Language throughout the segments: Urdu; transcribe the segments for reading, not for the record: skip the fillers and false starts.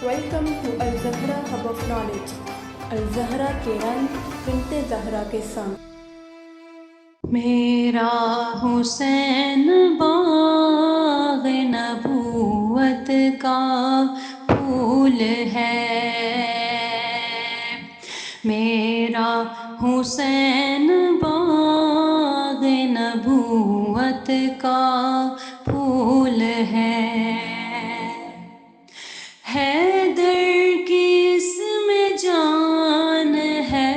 Welcome to Al-Zahra Hub of Knowledge. Al-Zahra کے رنگ بنت زہرا کے سنگ. میرا حسین باغ نبوت کا پھول ہے، میرا حسین باغ نبوت کا پھول ہے، حیدر کی اس میں جان ہے،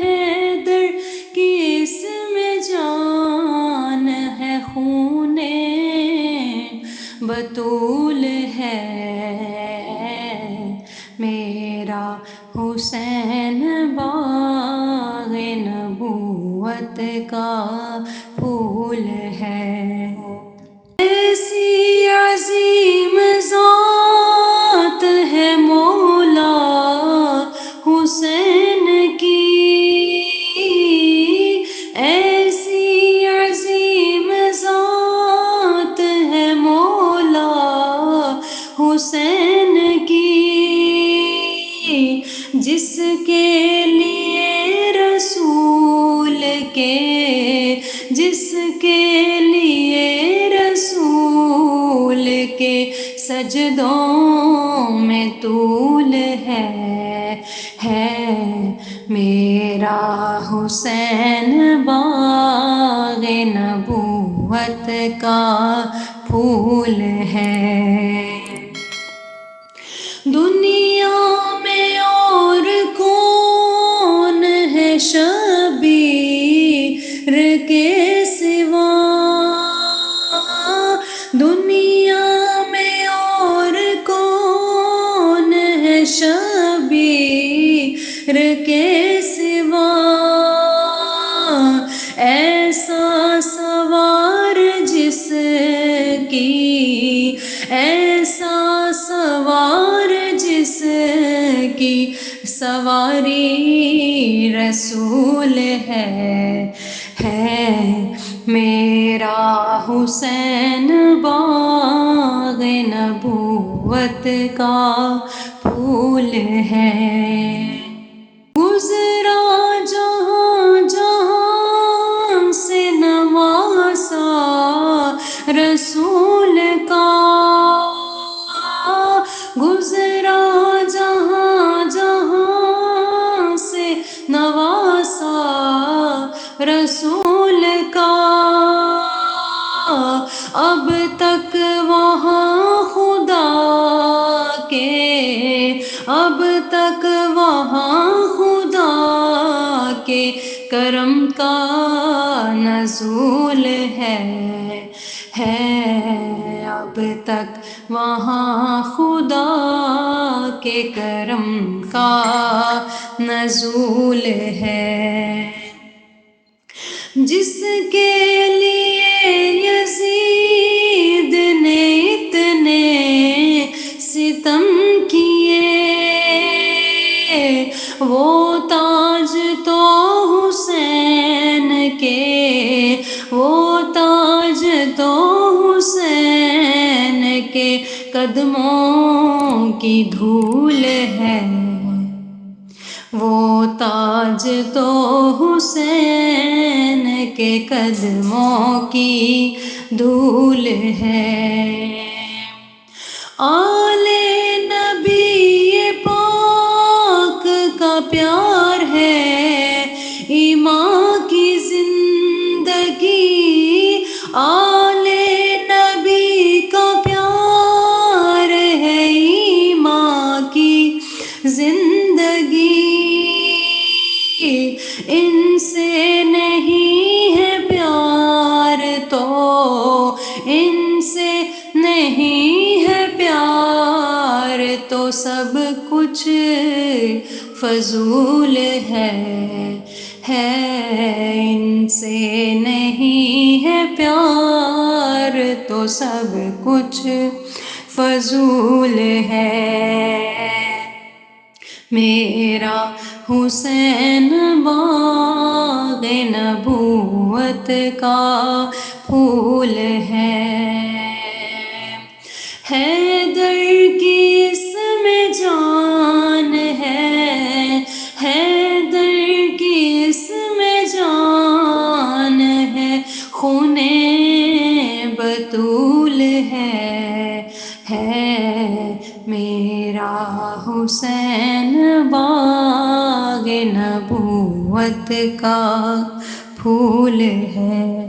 حیدر کی اس میں جان ہے، خون بطول ہے، میرا حسین باغ نبوت کا پھول ہے، ایسی عظیم ذات ہے مولا حسین کی، ایسی عظیم ذات ہے مولا حسین کی، جس کے لیے رسول کے، جس کے لیے رسول کے سجدوں میں طول ہے میرا حسین باغ نبوت کا پھول ہے، دنیا میں اور کون ہے شبیر کے سوا، دنیا میں اور کون ہے شبیر کے سوا، ایسا سوار جس کی، ایسا سوار جس کی سواری رسول ہے میرا حسین باغ نبوت کا پھول ہے، گزرا جہاں جہاں سے نواسا رسول کا، گزرا جہاں جہاں سے نواسا رسول کا، اب تک وہاں خدا کے، اب تک وہاں خدا کے کرم کا نزول ہے اب تک وہاں خدا کے کرم کا نزول ہے، جس کے لیے یزید نے اتنے ستم کیے، وہ تاج تو حسین کے، وہ تاج تو حسین کے قدموں کی دھول ہے، وہ تاج تو حسین کے قدموں کی دھول ہے، آل نبی پاک کا پیار ہے ایمان کی زندگی، آل نبی کا پیار ہے ایمان کی زندگی، ان سے نہیں ہے پیار تو، ان سے نہیں ہے پیار تو سب کچھ فضول ہے ان سے نہیں ہے پیار تو سب کچھ فضول ہے، میرا حسین باغ نبوت کا پھول ہے، حیدر کی اس خون بطول ہے میرا حسین باغ نبوت کا پھول ہے.